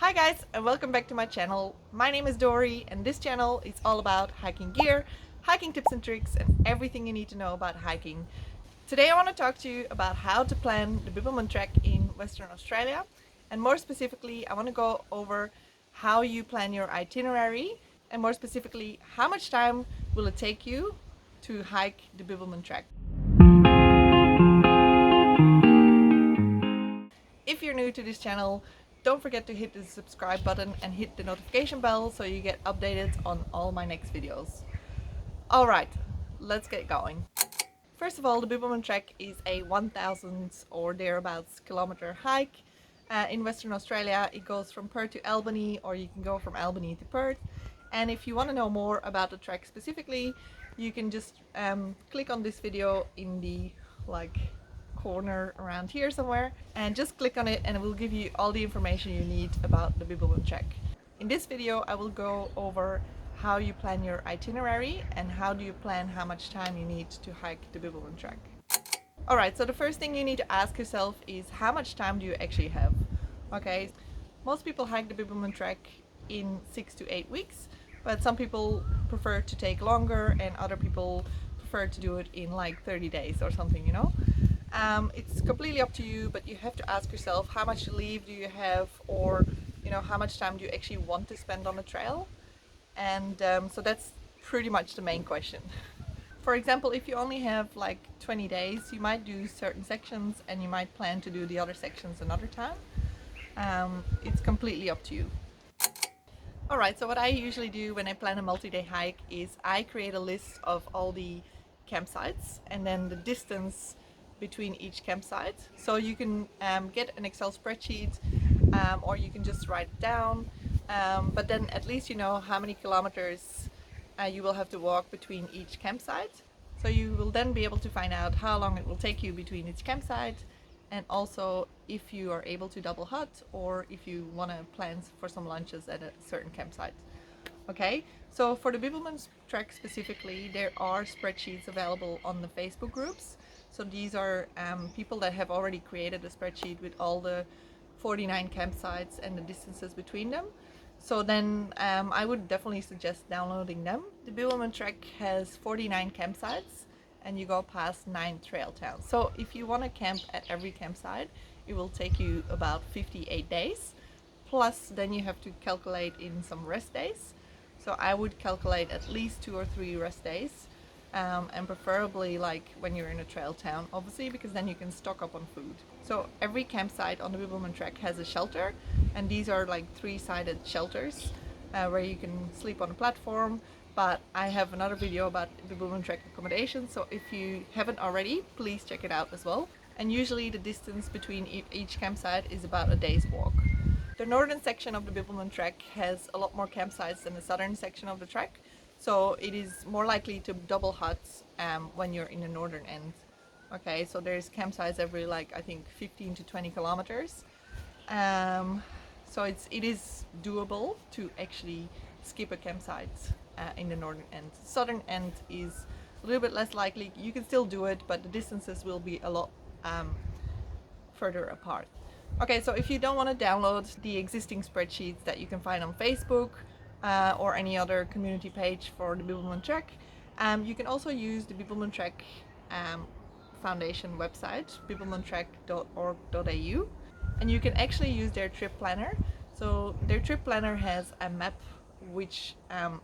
Hi guys, and welcome back to my channel. My name is Dory and this channel is all about hiking gear, hiking tips and tricks, and everything you need to know about hiking. Today I want to talk to you about how to plan the Bibbulmun Track in Western Australia, and more specifically I want to go over how you plan your itinerary, and more specifically how much time will it take you to hike the Bibbulmun Track. If you're new to this channel, don't forget to hit the subscribe button and hit the notification bell so you get updated on all my next videos. Alright, let's get going. First of all, the Bibbulmun Track is a 1000 or thereabouts kilometer hike. In Western Australia it goes from Perth to Albany, or you can go from Albany to Perth. And if you want to know more about the track specifically, you can just click on this video in the corner around here somewhere and just click on it, and it will give you all the information you need about the Bibbulmun Track. In this video I will go over how you plan your itinerary and how do you plan how much time you need to hike the Bibbulmun Track. Alright, so the first thing you need to ask yourself is how much time do you actually have? Okay, most people hike the Bibbulmun Track in 6 to 8 weeks, but some people prefer to take longer and other people prefer to do it in like 30 days or something, you know. It's completely up to you, but you have to ask yourself how much leave do you have, or you know, how much time do you actually want to spend on the trail. And so that's pretty much the main question. For example, if you only have like 20 days, you might do certain sections and you might plan to do the other sections another time. It's completely up to you. Alright, so what I usually do when I plan a multi-day hike is I create a list of all the campsites and then the distance between each campsite. So you can get an Excel spreadsheet, or you can just write it down, but then at least you know how many kilometers you will have to walk between each campsite. So you will then be able to find out how long it will take you between each campsite, and also if you are able to double hut or if you want to plan for some lunches at a certain campsite. Okay, so for the Bibbulmun Track specifically, there are spreadsheets available on the Facebook groups. So these are people that have already created a spreadsheet with all the 49 campsites and the distances between them. So then I would definitely suggest downloading them. The Bibbulmun Track has 49 campsites and you go past 9 trail towns. So if you want to camp at every campsite, it will take you about 58 days. Plus then you have to calculate in some rest days. So I would calculate at least 2 or 3 rest days. And preferably like when you're in a trail town, obviously, because then you can stock up on food. So every campsite on the Bibbulmun Track has a shelter, and these are like 3-sided shelters where you can sleep on a platform. But I have another video about Bibbulmun Track accommodation, so if you haven't already, please check it out as well. And usually the distance between each campsite is about a day's walk. The northern section of the Bibbulmun Track has a lot more campsites than the southern section of the track. So it is more likely to double huts when you're in the northern end. Okay, so there's campsites every I think 15 to 20 kilometers. So it is doable to actually skip a campsite in the northern end. Southern end is a little bit less likely. You can still do it, but the distances will be a lot further apart. Okay, so if you don't want to download the existing spreadsheets that you can find on Facebook, or any other community page for the Bibbulmun Track, you can also use the Bibbulmun Track Foundation website, bibbulmuntrack.org.au, and you can actually use their trip planner. So their trip planner has a map which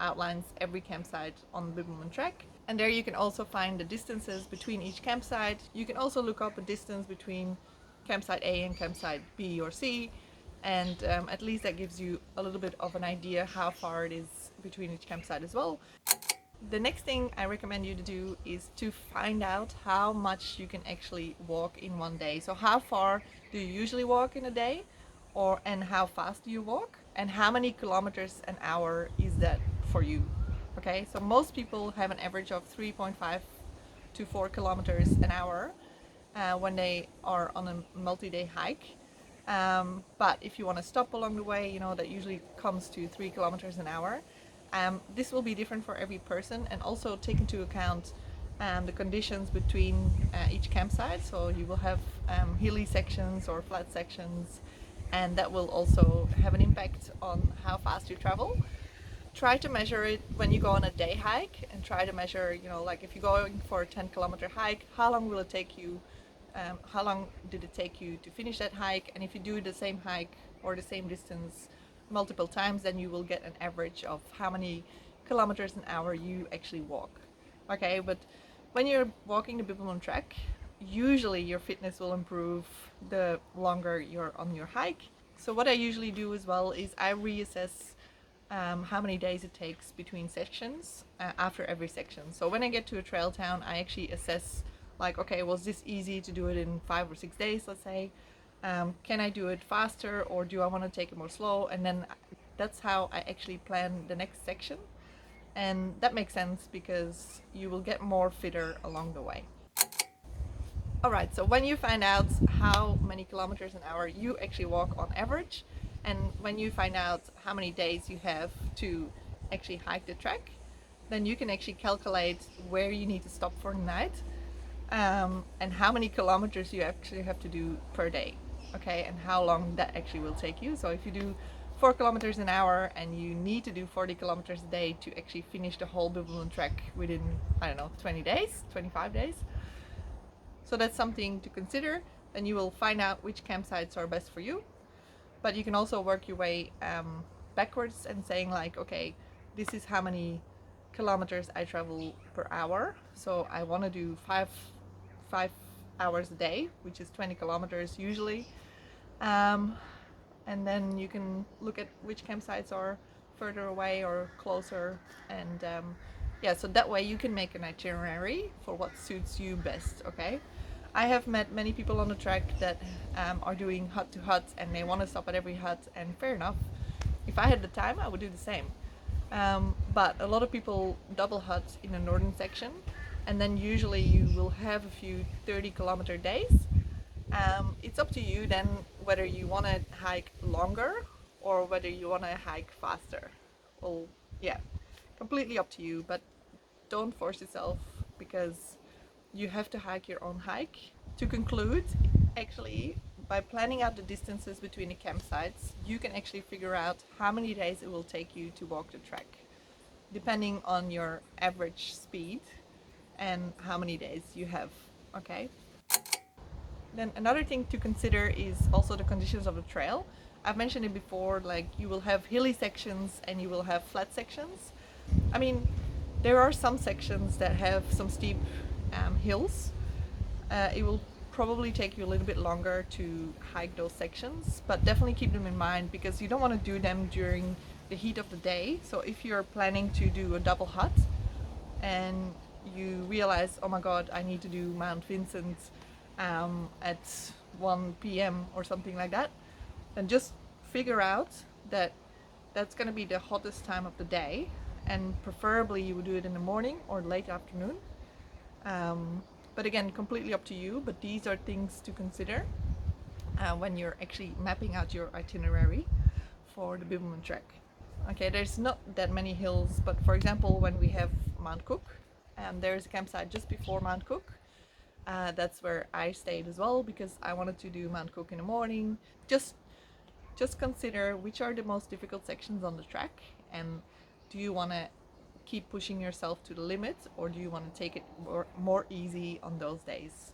outlines every campsite on the Bibbulmun Track, and there you can also find the distances between each campsite. You can also look up a distance between campsite A and campsite B or C, and at least that gives you a little bit of an idea how far it is between each campsite as well. The next thing I recommend you to do is to find out how much you can actually walk in one day. So how far do you usually walk in a day, and how fast do you walk, and how many kilometers an hour is that for you? Okay, so most people have an average of 3.5 to 4 kilometers an hour when they are on a multi-day hike. But if you want to stop along the way, you know, that usually comes to 3 kilometers an hour. This will be different for every person, and also take into account the conditions between each campsite. So you will have hilly sections or flat sections, and that will also have an impact on how fast you travel. Try to measure it when you go on a day hike, and try to measure, you know, like if you're going for a 10-kilometer hike, how long will it take you, how long did it take you to finish that hike? And if you do the same hike or the same distance multiple times, then you will get an average of how many kilometers an hour you actually walk. Okay, but when you're walking the Bibbulmun Track, usually your fitness will improve the longer you're on your hike. So what I usually do as well is I reassess how many days it takes between sections after every section. So when I get to a trail town, I actually assess, like, okay, was this easy to do it in 5 or 6 days, let's say? Can I do it faster, or do I want to take it more slow? And then that's how I actually plan the next section. And that makes sense because you will get more fitter along the way. Alright, so when you find out how many kilometers an hour you actually walk on average, and when you find out how many days you have to actually hike the track, then you can actually calculate where you need to stop for the night, and how many kilometers you actually have to do per day, okay, and how long that actually will take you. So if you do 4 kilometers an hour and you need to do 40 kilometers a day to actually finish the whole Bibbulmun Track within, I don't know, 20 days, 25 days. So that's something to consider. Then you will find out which campsites are best for you. But you can also work your way backwards and saying, like, okay, this is how many kilometers I travel per hour. So I want to do five hours a day, which is 20 kilometers usually. And then you can look at which campsites are further away or closer, and yeah, so that way you can make an itinerary for what suits you best. Okay, I have met many people on the track that are doing hut to hut, and they want to stop at every hut, and fair enough. If I had the time, I would do the same. But a lot of people double hut in the northern section, and then usually you will have a few 30-kilometer days. It's up to you then whether you want to hike longer or whether you want to hike faster. Well, yeah, completely up to you, but don't force yourself, because you have to hike your own hike. To conclude, actually, by planning out the distances between the campsites, you can actually figure out how many days it will take you to walk the track, depending on your average speed and how many days you have. Okay. Then another thing to consider is also the conditions of the trail. I've mentioned it before, like you will have hilly sections and you will have flat sections. I mean, there are some sections that have some steep hills. It will probably take you a little bit longer to hike those sections, but definitely keep them in mind because you don't want to do them during the heat of the day. So if you're planning to do a double hut and you realize, oh my god, I need to do Mount Vincent at 1 p.m. or something like that, then just figure out that that's going to be the hottest time of the day, and preferably you would do it in the morning or late afternoon. But again, completely up to you, but these are things to consider when you're actually mapping out your itinerary for the Bibbulmun Track. Okay, there's not that many hills, but for example, when we have Mount Cook, there's a campsite just before Mount Cook. That's where I stayed as well because I wanted to do Mount Cook in the morning. Just consider which are the most difficult sections on the track, and do you want to keep pushing yourself to the limit, or do you want to take it more easy on those days?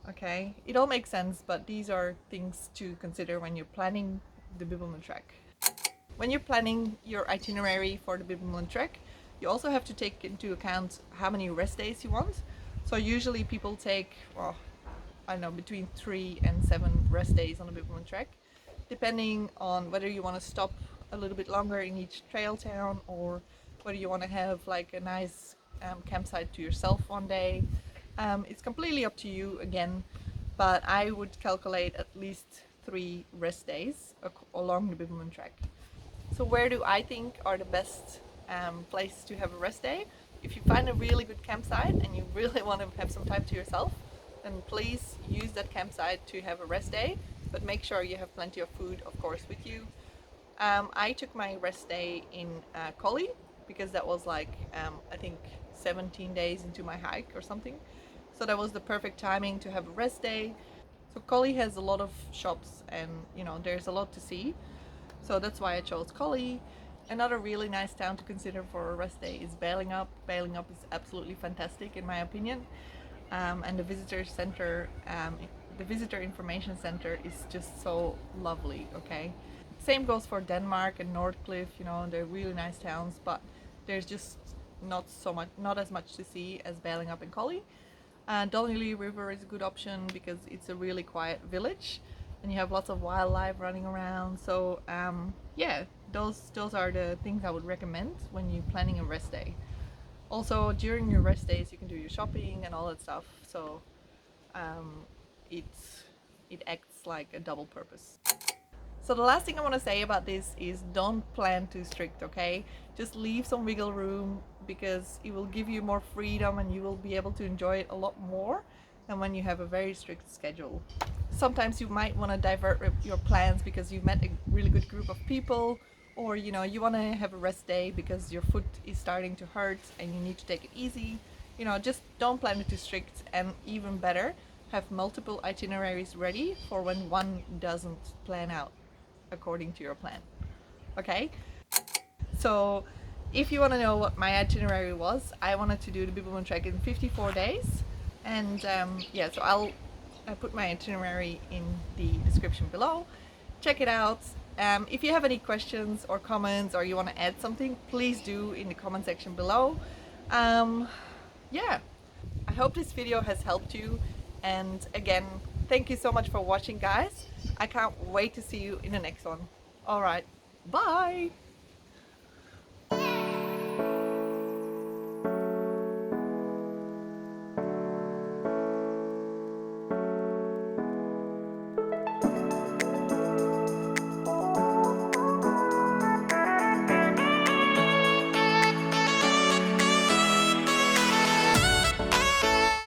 Okay, it all makes sense, but these are things to consider when you're planning the Bibbulmun Track. When you're planning your itinerary for the Bibbulmun Track, you also have to take into account how many rest days you want. So usually people take, well, I don't know, between 3 and 7 rest days on the Bibbulmun Track, depending on whether you want to stop a little bit longer in each trail town, or whether you want to have like a nice campsite to yourself one day. It's completely up to you again, but I would calculate at least 3 rest days along the Bibbulmun Track. So where do I think are the best places to have a rest day? If you find a really good campsite and you really want to have some time to yourself, then please use that campsite to have a rest day, but make sure you have plenty of food, of course, with you. I took my rest day in Collie because that was like, I think 17 days into my hike or something. So that was the perfect timing to have a rest day. So Collie has a lot of shops and you know there's a lot to see. So that's why I chose Collie. Another really nice town to consider for a rest day is Bibbulmun. Bibbulmun is absolutely fantastic in my opinion. And the visitor center, the visitor information center is just so lovely, okay? Same goes for Denmark and Northcliffe, you know, they're really nice towns, but there's just not as much to see as Bibbulmun and Collie. Donnelly River is a good option because it's a really quiet village and you have lots of wildlife running around. So yeah, those are the things I would recommend when you're planning a rest day. Also, during your rest days, you can do your shopping and all that stuff. So um, it acts like a double purpose. So the last thing I want to say about this is don't plan too strict, okay? Just leave some wiggle room because it will give you more freedom and you will be able to enjoy it a lot more than when you have a very strict schedule. Sometimes you might want to divert your plans because you've met a really good group of people, or you know you want to have a rest day because your foot is starting to hurt and you need to take it easy. You know, just don't plan it too strict, and even better, have multiple itineraries ready for when one doesn't plan out according to your plan. Okay, so if you want to know what my itinerary was, I wanted to do the Bibbulmun Track in 54 days, and yeah, so I'll put my itinerary in the description below. Check it out. If you have any questions or comments or you want to add something, please do in the comment section below. Yeah, I hope this video has helped you, and again, thank you so much for watching, guys. I can't wait to see you in the next one. All right, bye.